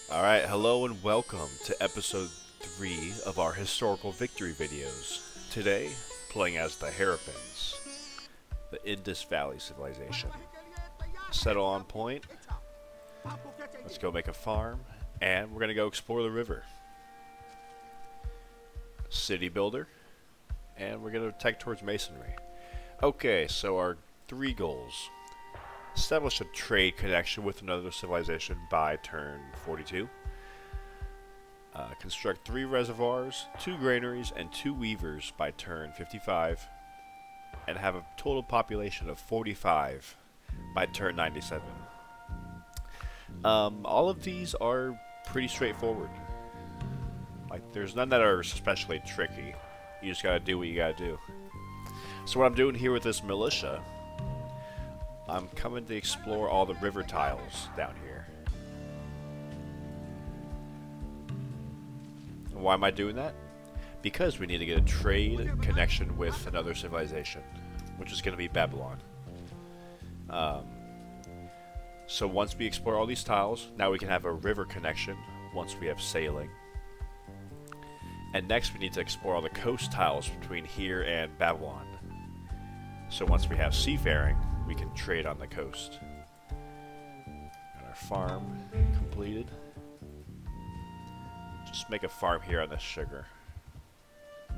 Alright, hello and welcome to episode 3 of our historical victory videos. Today, playing as the Harappans, the Indus Valley Civilization. Settle on point, let's go make a farm, and we're going to go explore the river. City builder, and we're going to tech towards masonry. Okay, so our 3 goals. Establish a trade connection with another civilization by turn 42. Construct 3 reservoirs, 2 granaries, and 2 weavers by turn 55. And have a total population of 45 by turn 97. All of these are pretty straightforward. Like, there's none that are especially tricky. You just gotta do what you gotta do. So what I'm doing here with this militia, I'm coming to explore all the river tiles down here. And why am I doing that? Because we need to get a trade connection with another civilization, which is going to be Babylon. So once we explore all these tiles, now we can have a river connection once we have sailing. And next we need to explore all the coast tiles between here and Babylon. So once we have seafaring, we can trade on the coast. Got our farm completed. Just make a farm here on this sugar.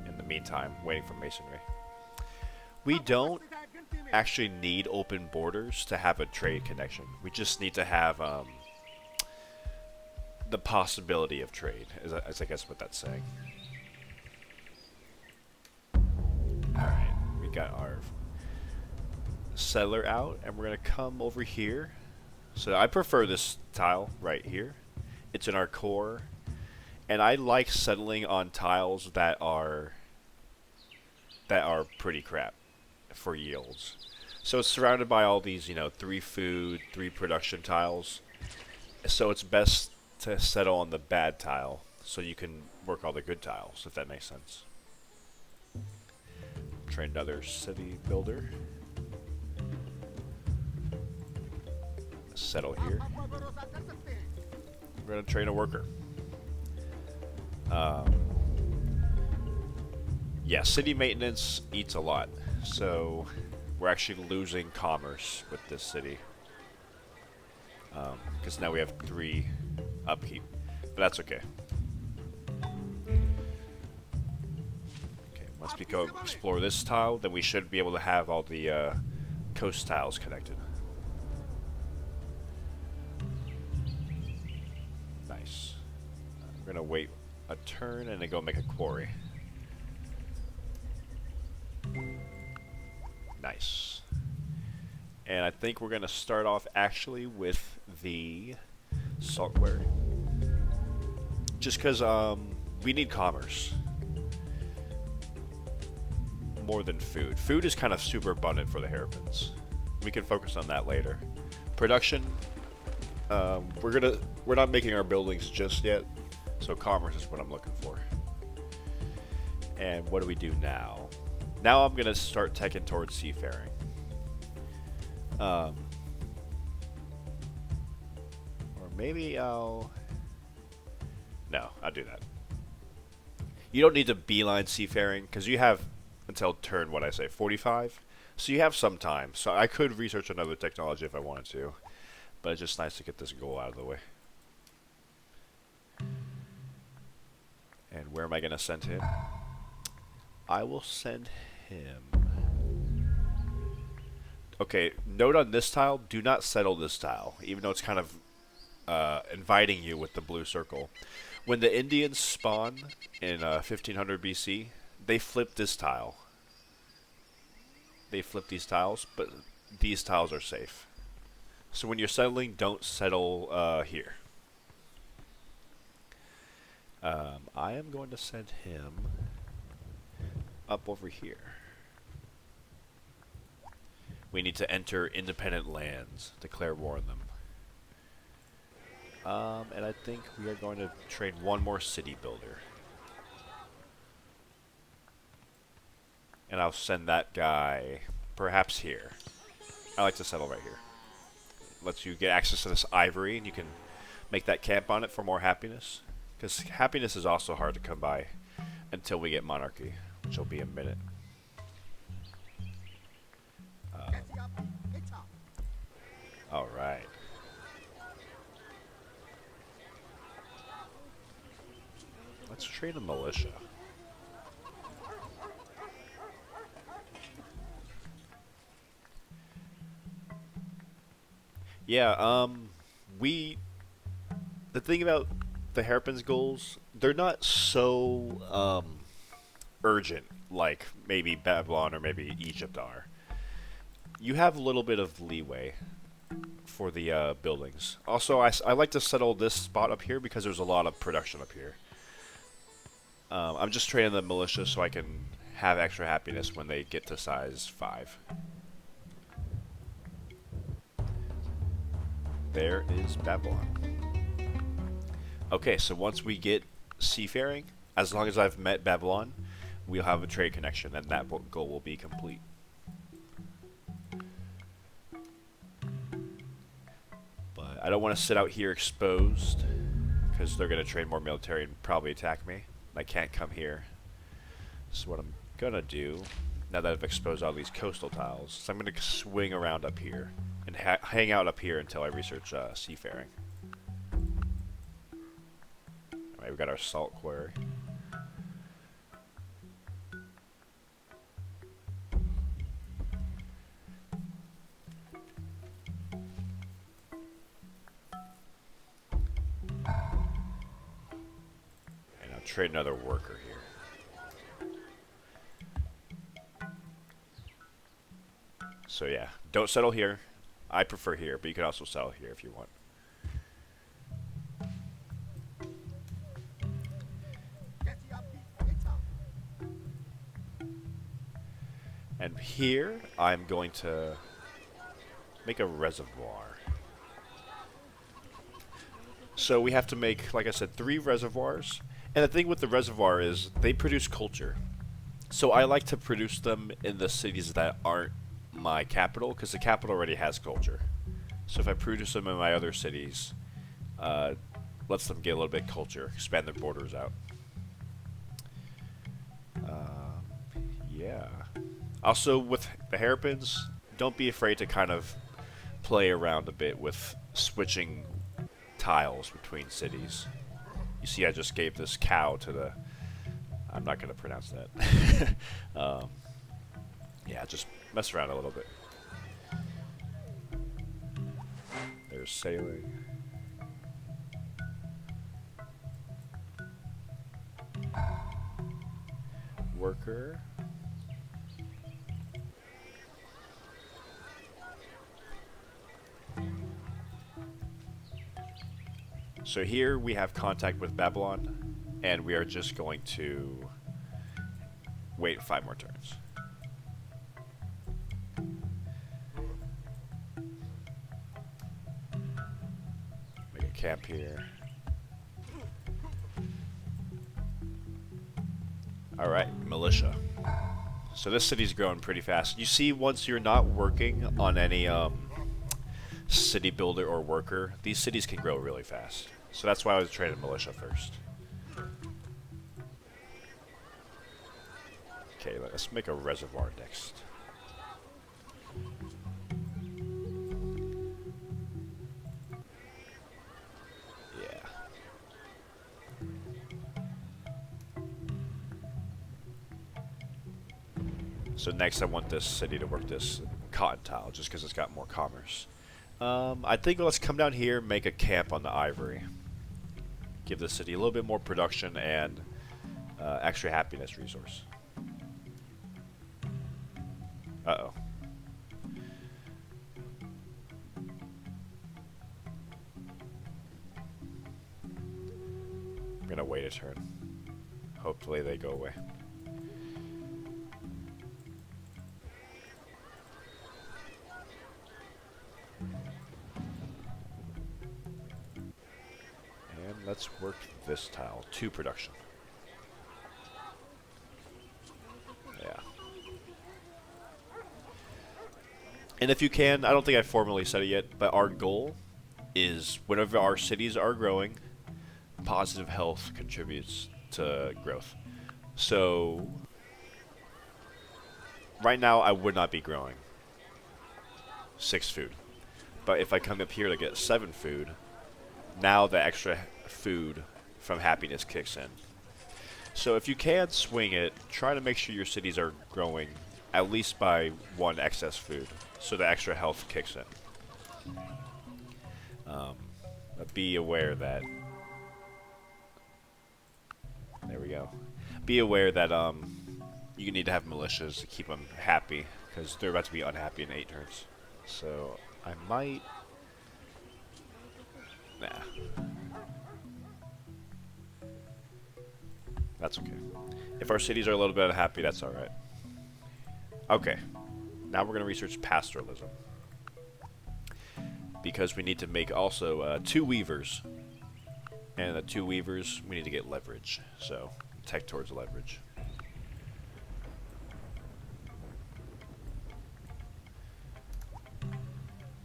In the meantime, waiting for masonry. We don't actually need open borders to have a trade connection. We just need to have the possibility of trade, is I guess what that's saying. Alright, we got our settler out, and we're gonna come over here. So I prefer this tile right here. It's in our core, and I like settling on tiles that are pretty crap for yields. So it's surrounded by all these, 3 food, 3 production tiles. So it's best to settle on the bad tile so you can work all the good tiles, if that makes sense. Train another city builder. Settle here. We're gonna train a worker. Yeah, city maintenance eats a lot, so we're actually losing commerce with this city. Because now we have 3 upkeep, but that's okay. Okay, once we go explore this tile, then we should be able to have all the coast tiles connected. Nice. We're gonna wait a turn and then go make a quarry. Nice. And I think we're gonna start off actually with the saltware. Just because we need commerce. More than food. Food is kind of super abundant for the Harappans. We can focus on that later. Production, we're not making our buildings just yet, so commerce is what I'm looking for. And what do we do now? Now I'm gonna start teching towards seafaring. Or maybe I'll do that. You don't need to beeline seafaring because you have until turn 45. So you have some time. So I could research another technology if I wanted to. But it's just nice to get this goal out of the way. And where am I going to send him? I will send him... Okay, note on this tile, do not settle this tile. Even though it's kind of inviting you with the blue circle. When the Indians spawn in 1500 BC, they flip this tile. They flip these tiles, but these tiles are safe. So when you're settling, don't settle here. I am going to send him up over here. We need to enter independent lands, declare war on them. And I think we are going to train one more city builder. And I'll send that guy perhaps here. I like to settle right here. Lets you get access to this ivory, and you can Make that camp on it for more happiness. Because happiness is also hard to come by until we get monarchy, which will be a minute. Alright. Let's train a militia. Yeah, the thing about the Harappans goals, they're not so urgent like maybe Babylon or maybe Egypt are. You have a little bit of leeway for the buildings. Also, I like to settle this spot up here because there's a lot of production up here. I'm just training the militia so I can have extra happiness when they get to size 5. There is Babylon. Okay, so once we get seafaring, as long as I've met Babylon, we'll have a trade connection, and that goal will be complete. But I don't want to sit out here exposed, because they're going to train more military and probably attack me. I can't come here. So what I'm going to do, now that I've exposed all these coastal tiles, is I'm going to swing around up here and hang out up here until I research seafaring. Alright, we've got our salt quarry. And I'll trade another worker here. So yeah, don't settle here. I prefer here, but you can also settle here if you want. And here, I'm going to make a reservoir. So we have to make, like I said, 3 reservoirs. And the thing with the reservoir is they produce culture. So I like to produce them in the cities that aren't my capital, because the capital already has culture. So if I produce them in my other cities, lets them get a little bit of culture, expand their borders out. Yeah. Also, with the Harappans, don't be afraid to kind of play around a bit with switching tiles between cities. You see, I just gave this cow to the... I'm not going to pronounce that. Yeah, just mess around a little bit. There's sailing. Worker. So here we have contact with Babylon, and we are just going to wait 5 more turns. Make a camp here. Alright, militia. So this city's growing pretty fast. You see, once you're not working on any city builder or worker, these cities can grow really fast. So that's why I was training militia first. Okay, let's make a reservoir next. Yeah. So next I want this city to work this cotton tile, just because it's got more commerce. I think let's come down here and make a camp on the ivory. Give the city a little bit more production and extra happiness resource. Uh-oh. I'm gonna wait a turn. Hopefully they go away. Let's work this tile to production. Yeah. And if you can, I don't think I formally said it yet, but our goal is whenever our cities are growing, positive health contributes to growth. So right now I would not be growing 6 food. But if I come up here to get 7 food, now the extra food from happiness kicks in. So if you can swing it, try to make sure your cities are growing at least by 1 excess food, so the extra health kicks in. But be aware that... There we go. Be aware that you need to have militias to keep them happy, because they're about to be unhappy in 8 turns. So I might... Nah. That's okay. If our cities are a little bit unhappy, that's alright. Okay. Now we're going to research pastoralism. Because we need to make also 2 weavers. And the 2 weavers, we need to get leverage. So, tech towards leverage.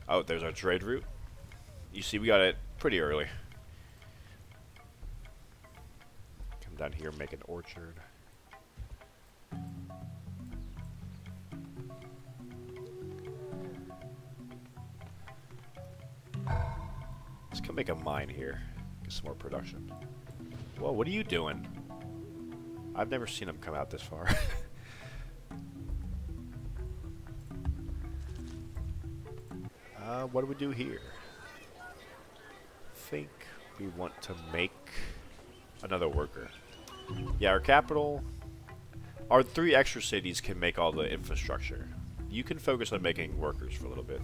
Oh, there's our trade route. You see, we got it pretty early. Come down here, make an orchard. Let's come make a mine here. Get some more production. Whoa, what are you doing? I've never seen them come out this far. What do we do here? I think we want to make another worker. Yeah, our capital... Our 3 extra cities can make all the infrastructure. You can focus on making workers for a little bit.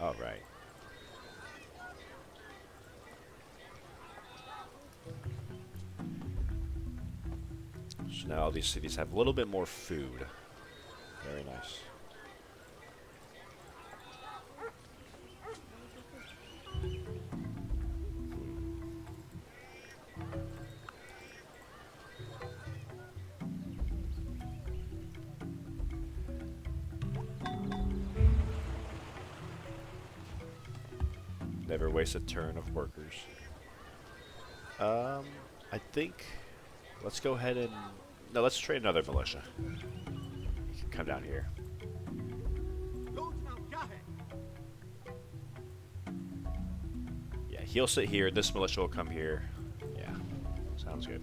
Alright. So now all these cities have a little bit more food. Very nice. Never waste a turn of workers. I think... Let's go ahead and... No, let's trade another militia. You can come down here. Yeah, he'll sit here. This militia will come here. Yeah, sounds good.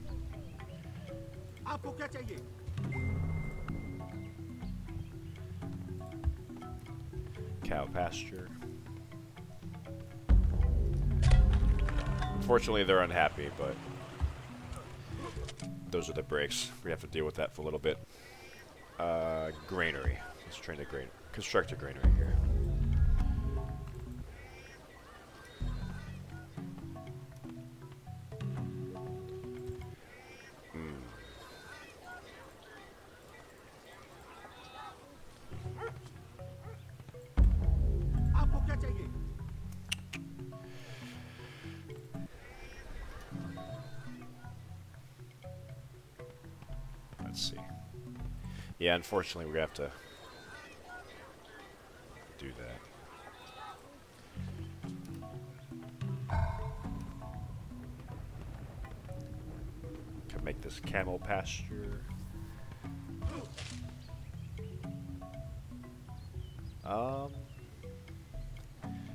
Cow pasture. Unfortunately, they're unhappy, but those are the breaks. We have to deal with that for a little bit. Granary. Let's train a construct a granary here. Let's see. Yeah, unfortunately, we're going to have to do that. Can make this camel pasture.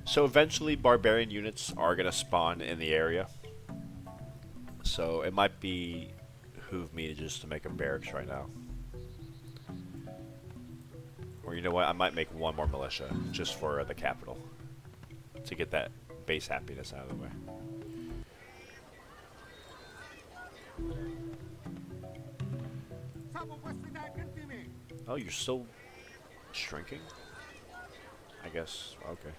So eventually, barbarian units are going to spawn in the area. So it might behoove me just to make a barracks right now. Or you know what, I might make 1 more militia just for the capital to get that base happiness out of the way. Oh, you're still shrinking? I guess, okay.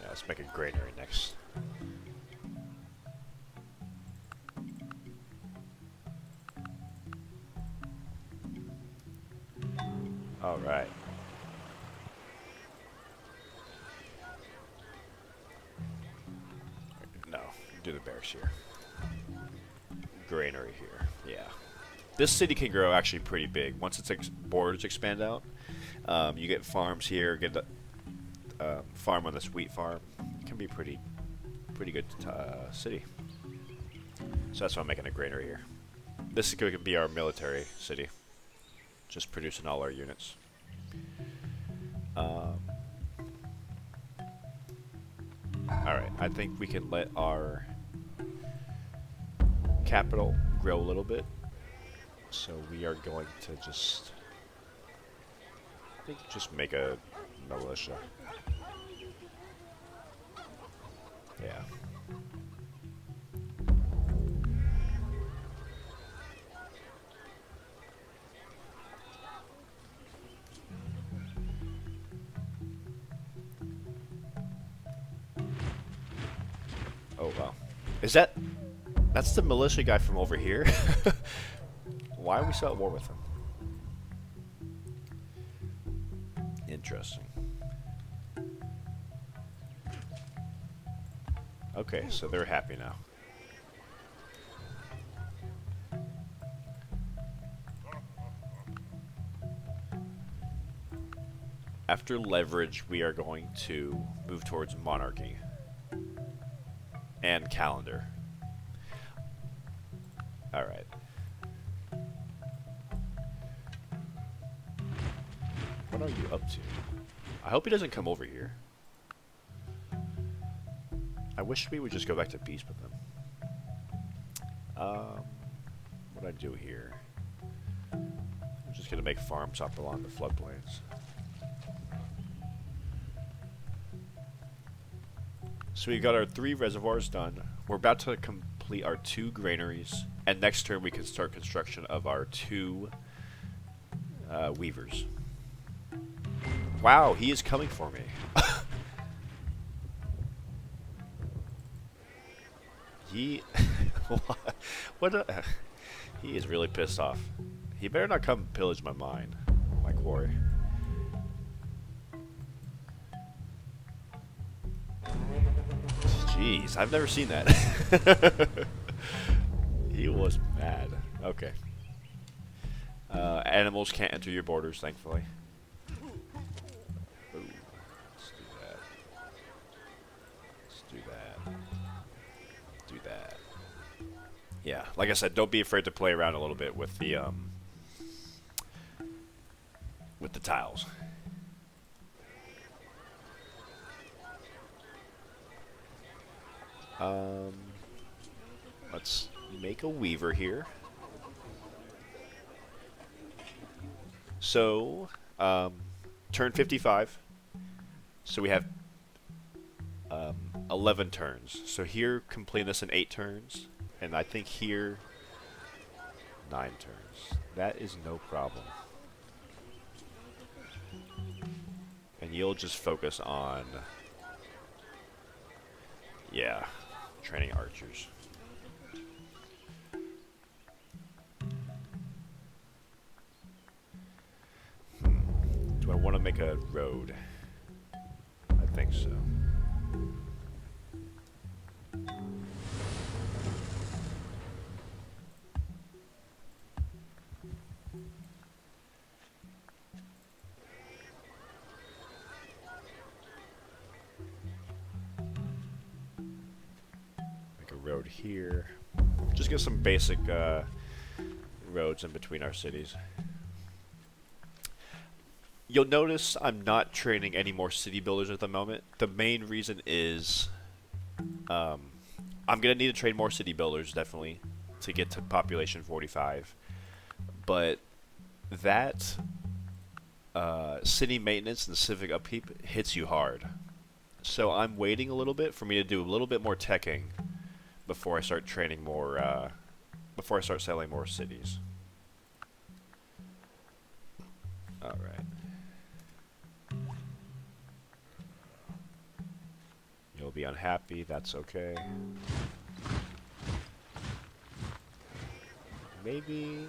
Yeah, let's make a granary next. Alright. do the barracks here. Granary here. Yeah. This city can grow actually pretty big. Once its borders expand out, you get farms here, get the farm on this wheat farm. It can be pretty good city. So that's why I'm making a granary here. This could be our military city. Just producing all our units. Alright, I think we can let our capital grow a little bit. So we are going to just, I think, just make a militia. Yeah. Oh, wow. Is that's the militia guy from over here? Why are we still at war with him? Interesting. Okay, so they're happy now. After leverage, we are going to move towards monarchy. And calendar. Alright. What are you up to? I hope he doesn't come over here. I wish we would just go back to peace with him. What do I do here? I'm just gonna make farms up along the floodplains. So we got our 3 reservoirs done. We're about to complete our 2 granaries, and next turn we can start construction of our 2 weavers. Wow, he is coming for me. He is really pissed off. He better not come pillage my mine, my quarry. Jeez, I've never seen that. He was mad. Okay. Animals can't enter your borders, thankfully. Ooh, let's do that. Let's do that. Do that. Yeah, like I said, don't be afraid to play around a little bit with the tiles. Let's make a weaver here. So, turn 55. So we have 11 turns. So here, complete this in 8 turns. And I think here, 9 turns. That is no problem. And you'll just focus on, yeah, training archers. Do I want to make a road? I think so. Make a road here. Just get some basic roads in between our cities. You'll notice I'm not training any more city builders at the moment. The main reason is I'm going to need to train more city builders, definitely, to get to population 45. But that city maintenance and civic upkeep hits you hard. So I'm waiting a little bit for me to do a little bit more teching before I start training more, before I start selling more cities. Alright. You'll be unhappy, that's okay. Maybe...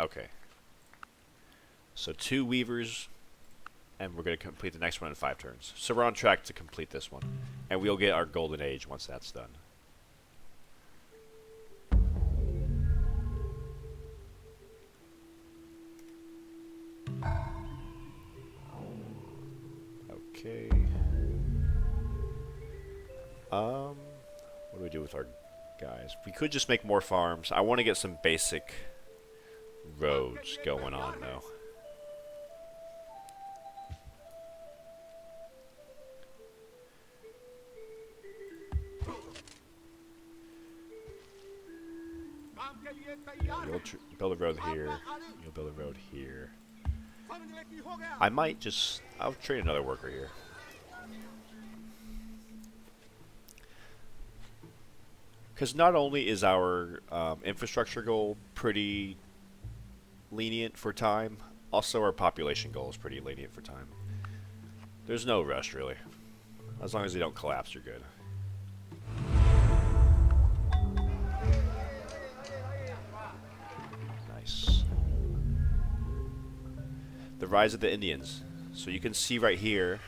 Okay. So 2 weavers, and we're going to complete the next one in 5 turns. So we're on track to complete this one. And we'll get our golden age once that's done. Okay. What do we do with our guys? We could just make more farms. I want to get some basic roads going on, though. You'll build a road here. You'll build a road here. I might just... I'll train another worker here. Because not only is our infrastructure goal pretty lenient for time, also our population goal is pretty lenient for time. There's no rush, really. As long as they don't collapse, you're good. Nice. The Rise of the Indians. So you can see right here,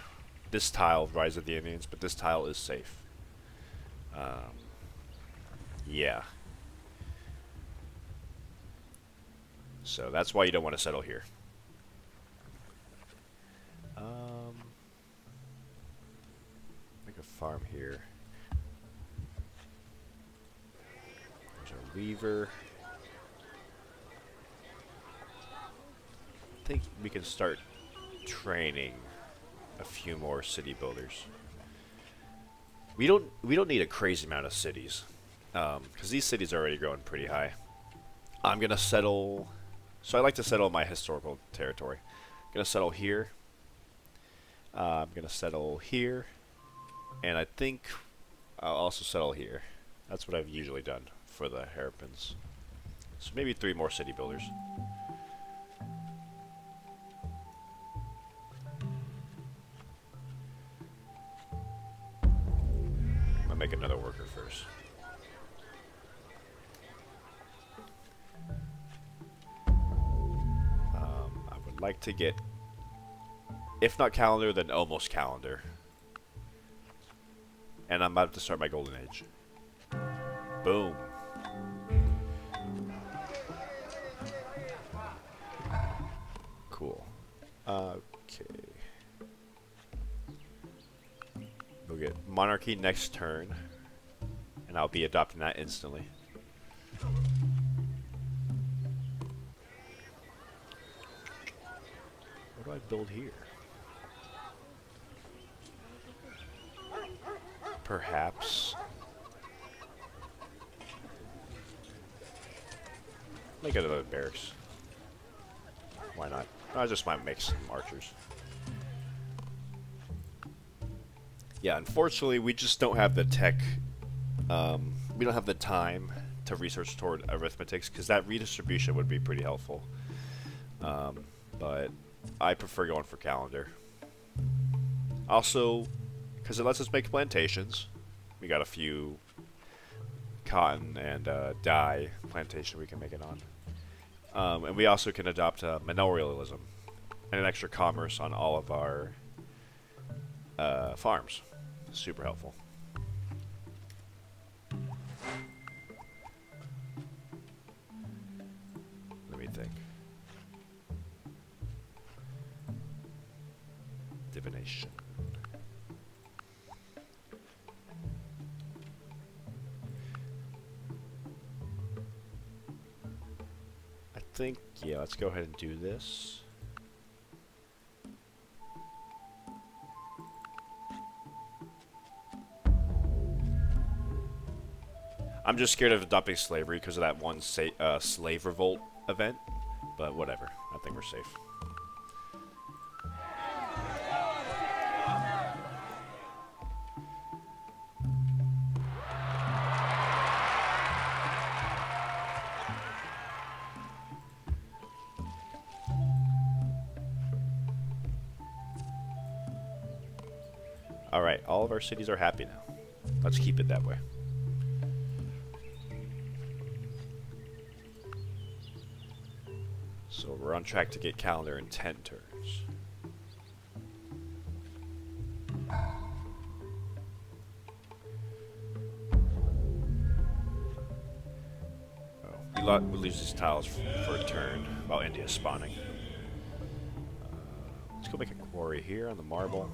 this tile, Rise of the Indians, but this tile is safe. Yeah. So that's why you don't want to settle here. Make a farm here. There's a weaver. I think we can start training a few more city builders. We don't need a crazy amount of cities, because these cities are already growing pretty high. I'm gonna settle. So I like to settle my historical territory. I'm gonna settle here. I'm gonna settle here, and I think I'll also settle here. That's what I've usually done for the Harappans. So maybe 3 more city builders. I'm gonna make another worker first. I would like to get, if not calendar, then almost calendar. And I'm about to start my golden age. Boom. Cool. Okay. We'll get monarchy next turn, and I'll be adopting that instantly. What do I build here? Perhaps. Make another barracks. Why not? I just might make some archers. Yeah, unfortunately, we just don't have the tech. We don't have the time to research toward arithmetics, because that redistribution would be pretty helpful. But I prefer going for calendar. Also, because it lets us make plantations. We got a few cotton and dye plantation we can make it on. And we also can adopt manorialism and an extra commerce on all of our farms. Super helpful. Let me think. Divination. I think, yeah, let's go ahead and do this. I'm just scared of adopting slavery because of that one slave revolt event, but whatever. I think we're safe. Alright, all of our cities are happy now. Let's keep it that way. So we're on track to get calendar in 10 turns. We lose these tiles for a turn while India's spawning. Let's go make a quarry here on the marble.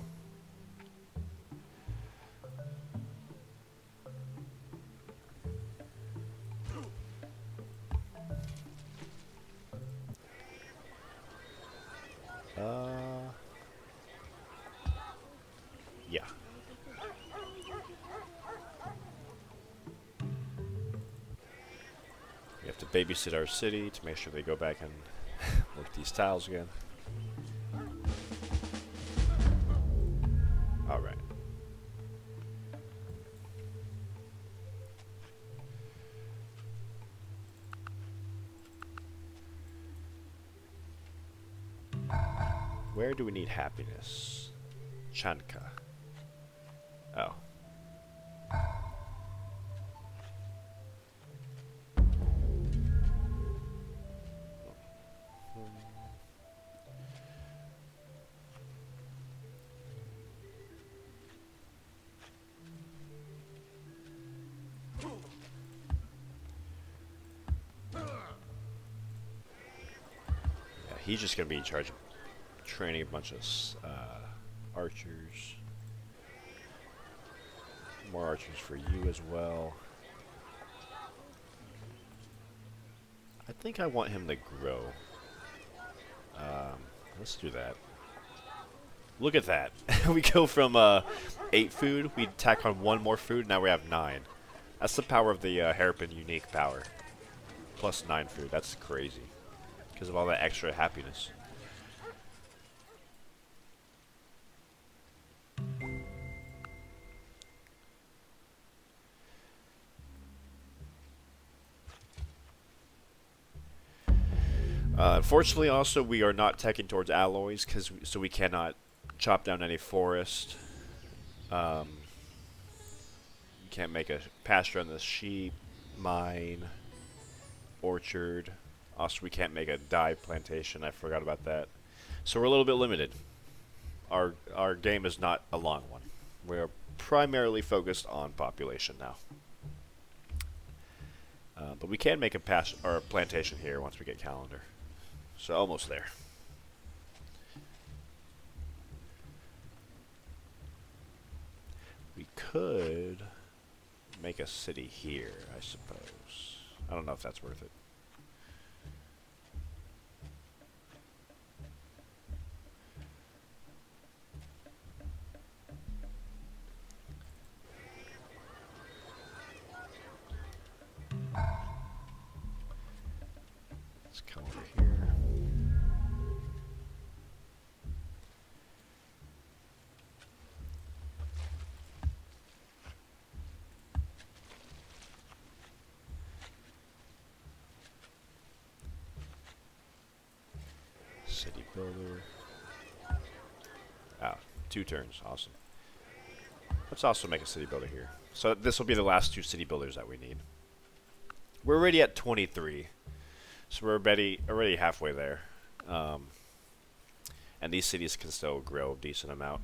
Yeah. We have to babysit our city to make sure they go back and work these tiles again. Alright. Where do we need happiness? Chanka. Oh. He's just going to be in charge of training a bunch of archers. More archers for you as well. I think I want him to grow. Let's do that. Look at that. We go from 8 food, we tack on 1 more food, now we have 9. That's the power of the Harappan unique power. Plus 9 food, that's crazy. Because of all that extra happiness. Unfortunately, also, we are not teching towards alloys, so we cannot chop down any forest. You can't make a pasture on the sheep, mine, orchard. Also, we can't make a dye plantation. I forgot about that. So we're a little bit limited. Our game is not a long one. We're primarily focused on population now. But we can make a plantation here once we get calendar. So almost there. We could make a city here, I suppose. I don't know if that's worth it. Let's come over here. City builder. Ah, 2 turns. Awesome. Let's also make a city builder here. So this will be the last 2 city builders that we need. We're already at 23. So we're already halfway there. And these cities can still grow a decent amount.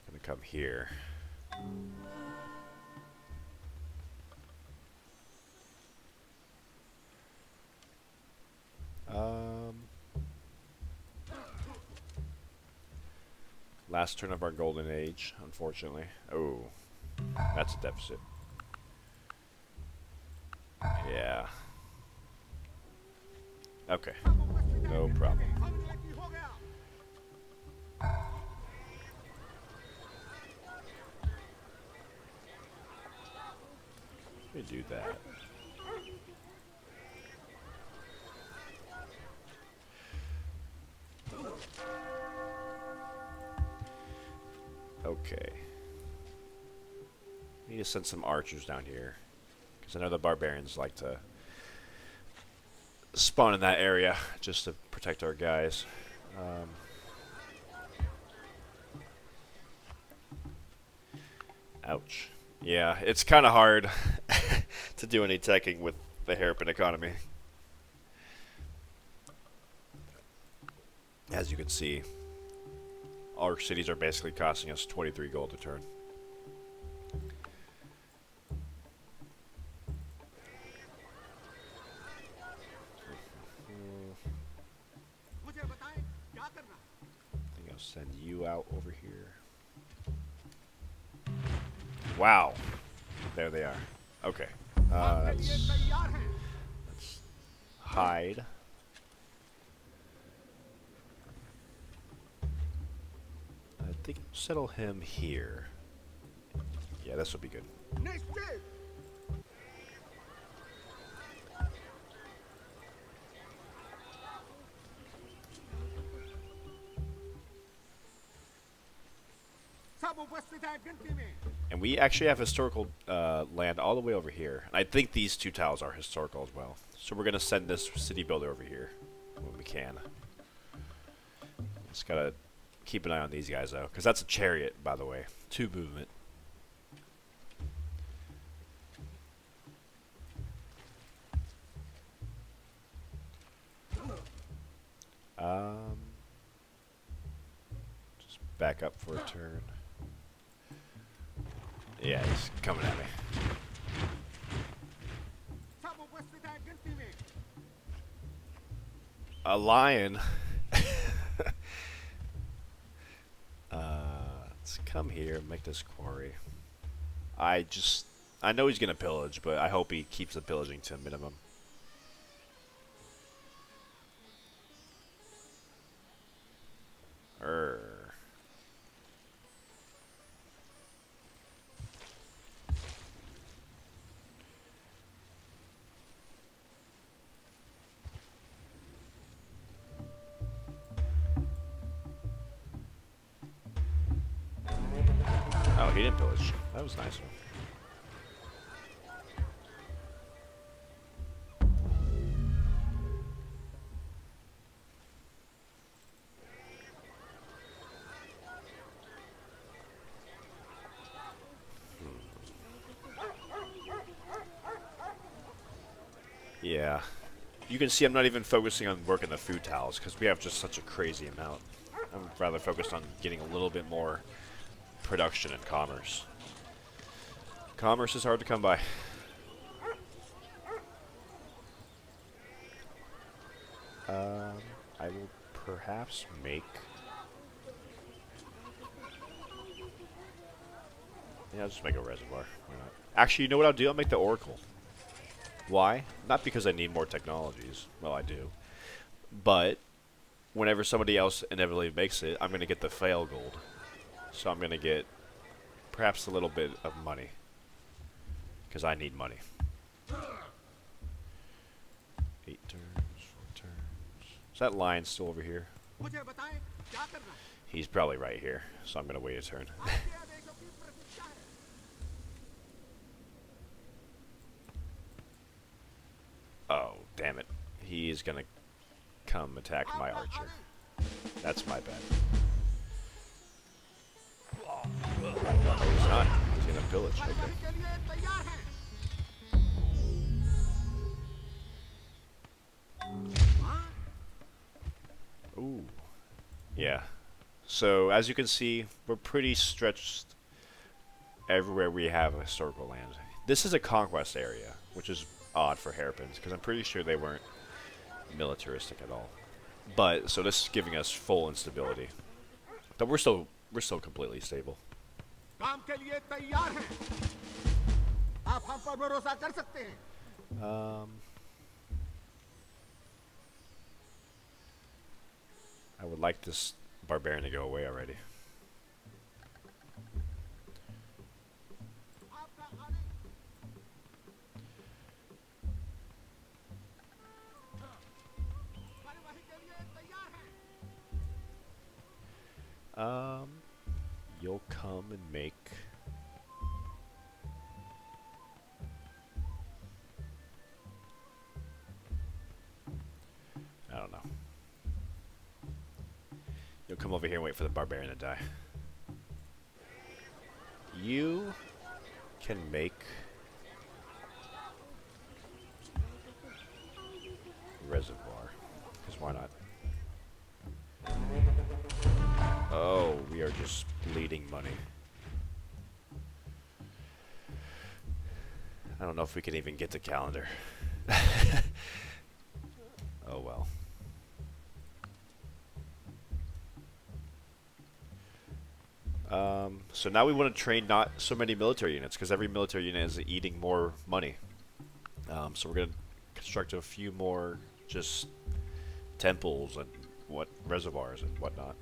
Gonna come here. Last turn of our golden age, unfortunately. Oh, that's a deficit. Yeah. Okay. No problem. Let me do that. Okay. Need to send some archers down here, because I know the barbarians like to spawn in that area just to protect our guys. Ouch. Yeah, it's kind of hard to do any teching with the Harappan economy. As you can see, our cities are basically costing us 23 gold a turn. I think I'll send you out over here. Wow. There they are. Okay. Let's hide. I think I'll settle him here. Yeah, this will be good. And we actually have historical land all the way over here. And I think these two tiles are historical as well. So we're going to send this city builder over here when we can. Just got to keep an eye on these guys, though. Because that's a chariot, by the way. 2 movement. Just back up for a turn. Yeah, he's coming at me. A lion. Let's come here, make this quarry. I know he's gonna pillage, but I hope he keeps the pillaging to a minimum. Oh, he didn't pillage. That was nice. Yeah. You can see I'm not even focusing on working the food tiles because we have just such a crazy amount. I'm rather focused on getting a little bit more production and commerce. Commerce is hard to come by. I will perhaps make... Yeah, I'll just make a reservoir. Why not? Actually, you know what I'll do? I'll make the oracle. Why? Not because I need more technologies. Well, I do. But whenever somebody else inevitably makes it, I'm going to get the fail gold. So I'm going to get perhaps a little bit of money. Because I need money. 8 turns, 4 turns. Is that lion still over here? He's probably right here. So I'm going to wait a turn. Oh, damn it. He is going to come attack my archer. That's my bad. No, he's not. He's going to pillage. Okay. Ooh. Yeah. So, as you can see, we're pretty stretched everywhere we have a historical land. This is a conquest area, which is odd for Harappans, because I'm pretty sure they weren't militaristic at all. But so this is giving us full instability, but we're still completely stable. I would like this barbarian to go away already. You'll come and make... come over here and wait for the barbarian to die. You can make reservoir, because why not? Oh, we are just bleeding money. I don't know if we can even get the calendar. Oh well. So now we want to train not so many military units, because every military unit is eating more money. So we're going to construct a few more just temples and reservoirs and whatnot.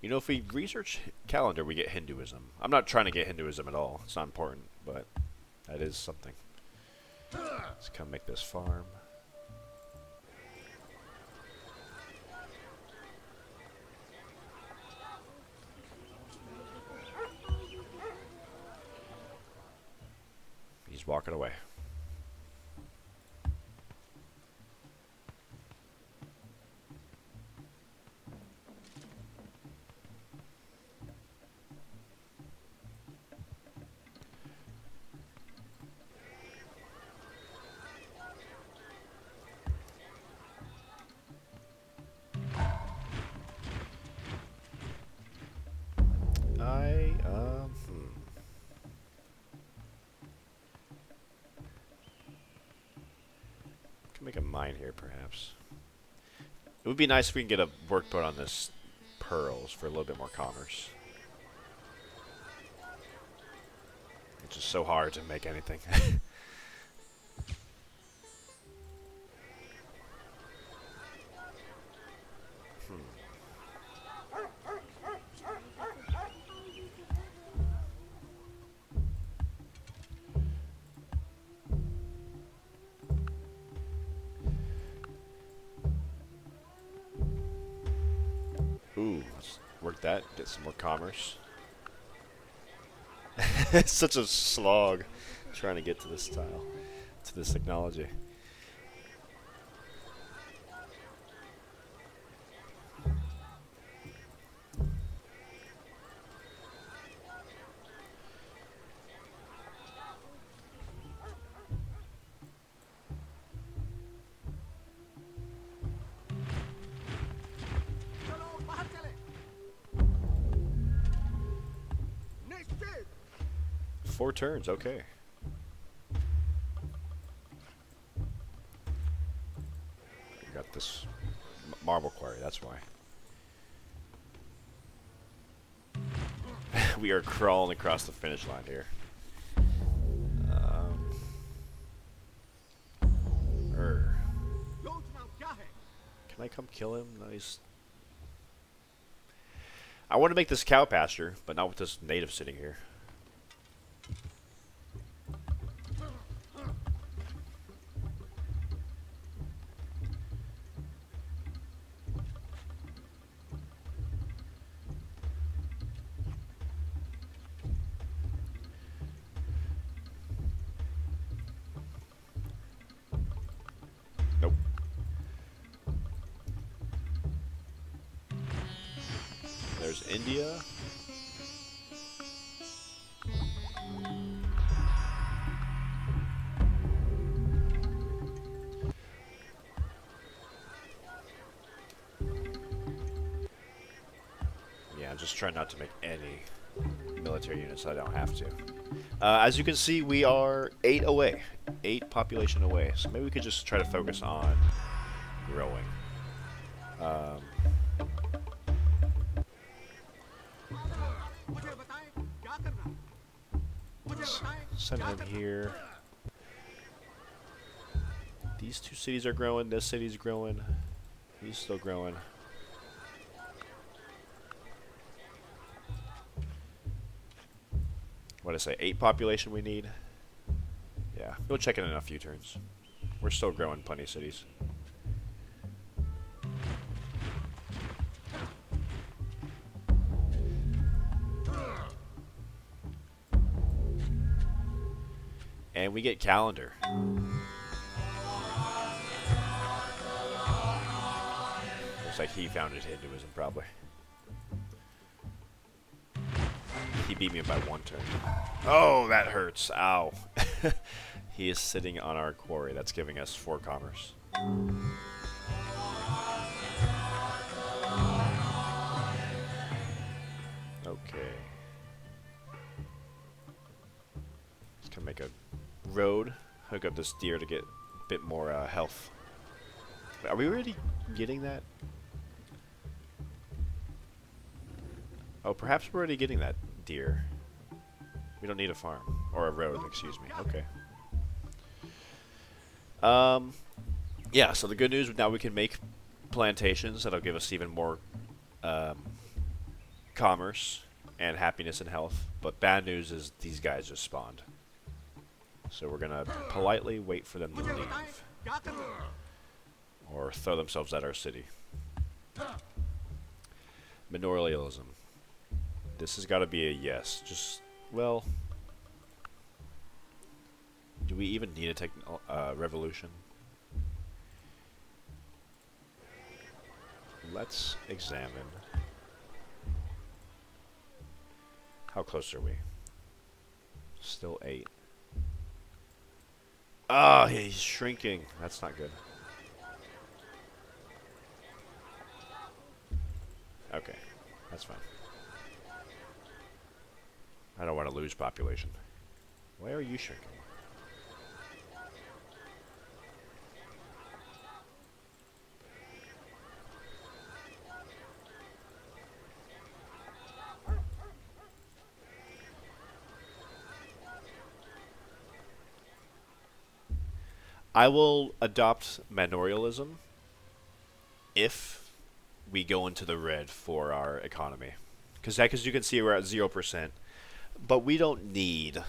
You know, if we research calendar, we get Hinduism. I'm not trying to get Hinduism at all. It's not important, but that is something. Let's come make this farm. He's walking away. Make a mine here, perhaps. It would be nice if we can get a work put on this pearls for a little bit more commerce. It's just so hard to make anything. Ooh, let's work that, get some more commerce. It's such a slog trying to get to this tile, to this technology. Four turns, okay. We got this marble quarry, that's why. We are crawling across the finish line here. Can I come kill him? Nice. I want to make this cow pasture, but not with this native sitting here. Nope. There's India. Yeah, I'm just trying not to make any military units I don't have to. As you can see, we are 8 away. 8 population away. So maybe we could just try to focus on growing. Send him here. These two cities are growing. This city's growing. He's still growing. What did I say? 8 population we need? Yeah, we'll check it in a few turns. We're still growing plenty of cities. And we get calendar. Looks like he founded Hinduism, probably. He beat me by 1 turn. Oh, that hurts. Ow. He is sitting on our quarry. That's giving us 4 commerce. Okay. Just gonna make a road. Hook up this deer to get a bit more health. Are we already getting that? Oh, perhaps we're already getting that deer. We don't need a farm. Or a road, excuse me. Okay. Yeah, so the good news, now we can make plantations. That'll give us even more commerce and happiness and health. But bad news is these guys just spawned. So we're going to politely wait for them to leave. Or throw themselves at our city. Manorialism. This has got to be a yes. Just, well... Do we even need a revolution? Let's examine. How close are we? Still 8. Ah, he's shrinking. That's not good. Okay, that's fine. I don't want to lose population. Why are you shrinking? I will adopt manorialism if we go into the red for our economy. Because you can see we're at 0%. But we don't need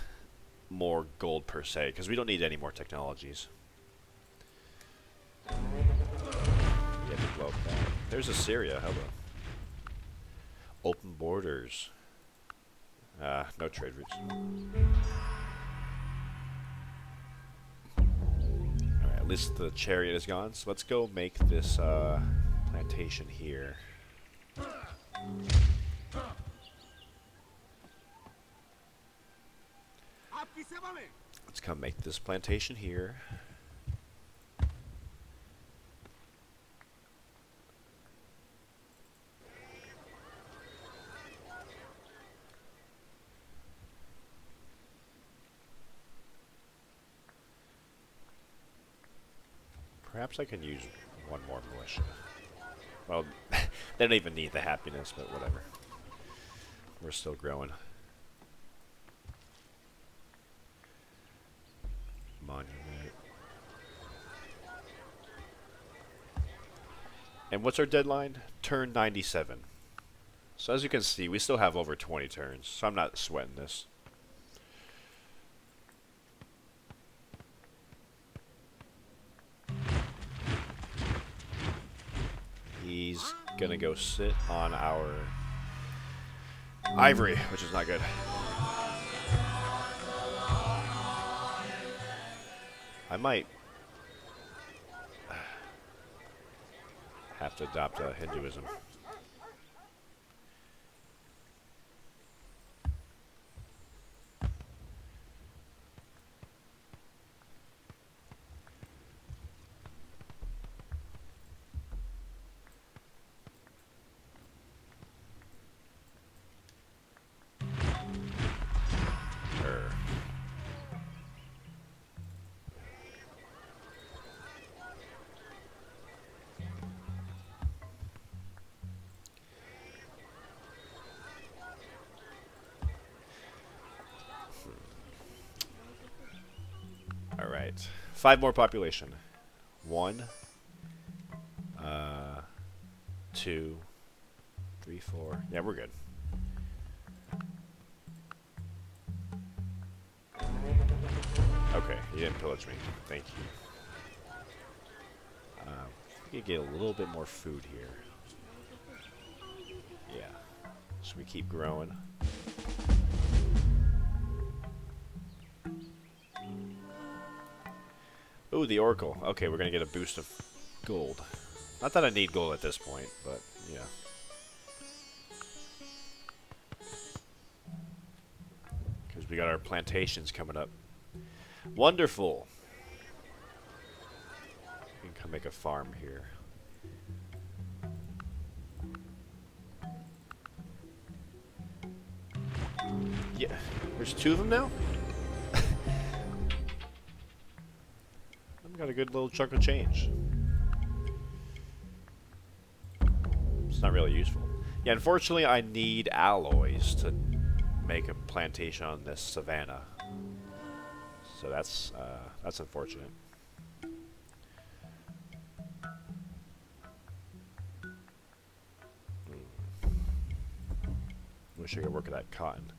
more gold per se, because we don't need any more technologies. We have to blow up that. There's Assyria, hello. Open borders. No trade routes. Alright, at least the chariot is gone, so let's go make this plantation here. Let's come make this plantation here. Perhaps I can use one more militia. Well, they don't even need the happiness, but whatever. We're still growing. Monument. And what's our deadline? Turn 97. So as you can see, we still have over 20 turns, so I'm not sweating this. He's gonna go sit on our ivory, which is not good. I might have to adopt Hinduism. Alright. 5 more population. 1, 2, 3, 4. Yeah, we're good. Okay, you didn't pillage me. Thank you. We could get a little bit more food here. Yeah. So we keep growing. Ooh, the Oracle. Okay, we're gonna get a boost of gold. Not that I need gold at this point, but yeah. Because we got our plantations coming up. Wonderful. We can come make a farm here. Yeah, there's 2 of them now? I've got a good little chunk of change. It's not really useful. Yeah, unfortunately I need alloys to make a plantation on this savanna. So that's unfortunate. Wish I could work with that cotton.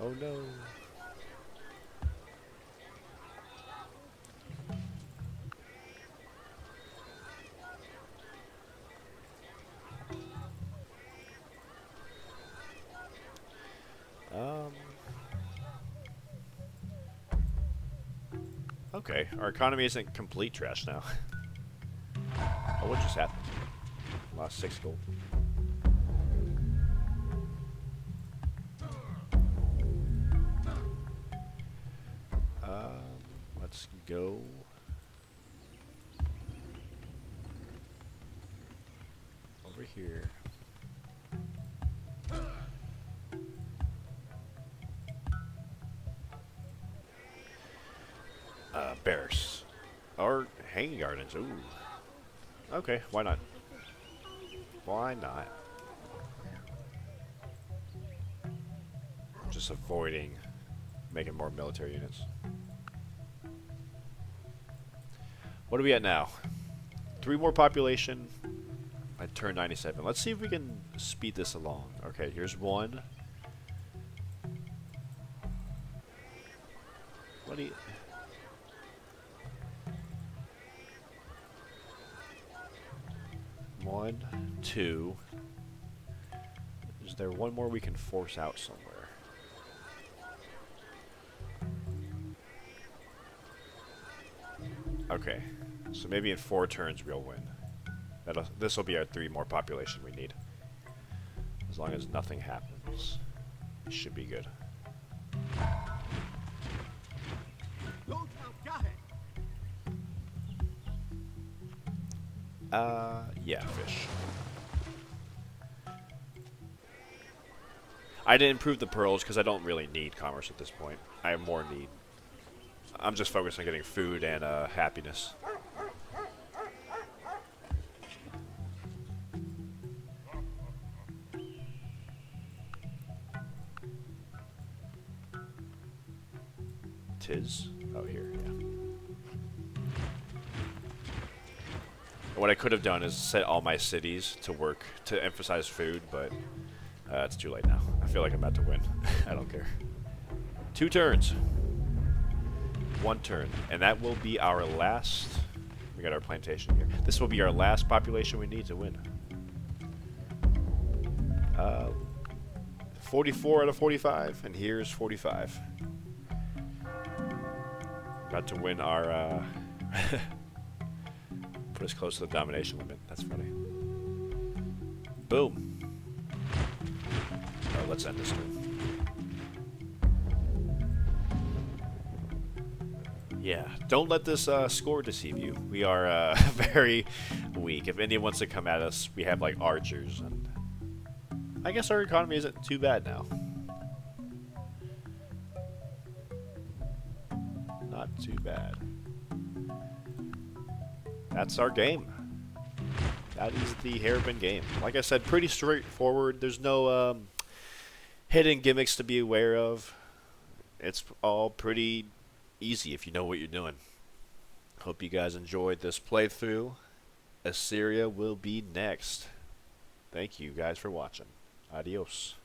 Oh no. Okay, our economy isn't complete trash now. Oh, what just happened? Lost 6 gold. Let's go. Over here. Bears. Or hanging gardens. Ooh. Okay, why not? Why not? Just avoiding making more military units. What are we at now? 3 more population. I turned 97. Let's see if we can speed this along. Okay, here's 1. What do you... 1, 2. Is there 1 more we can force out somewhere? Okay, so maybe in 4 turns we'll win. This will be our 3 more population we need. As long as nothing happens, it should be good. Yeah, fish. I didn't improve the pearls because I don't really need commerce at this point. I have more need. I'm just focused on getting food and happiness. Tis? Oh, here, yeah. What I could have done is set all my cities to work to emphasize food, but it's too late now. I feel like I'm about to win. I don't care. 2 turns. 1 turn. And that will be our last... We got our plantation here. This will be our last population we need to win. 44 out of 45, and here's 45. About to win our... put us close to the domination limit. That's funny. Boom. Oh, let's end this turn. Yeah, don't let this score deceive you. We are very weak. If anyone wants to come at us, we have like archers, and I guess our economy isn't too bad now. Not too bad. That's our game. That is the Harappan game. Like I said, pretty straightforward. There's no hidden gimmicks to be aware of. It's all pretty easy if you know what you're doing. Hope you guys enjoyed this playthrough. Assyria will be next. Thank you guys for watching. Adios.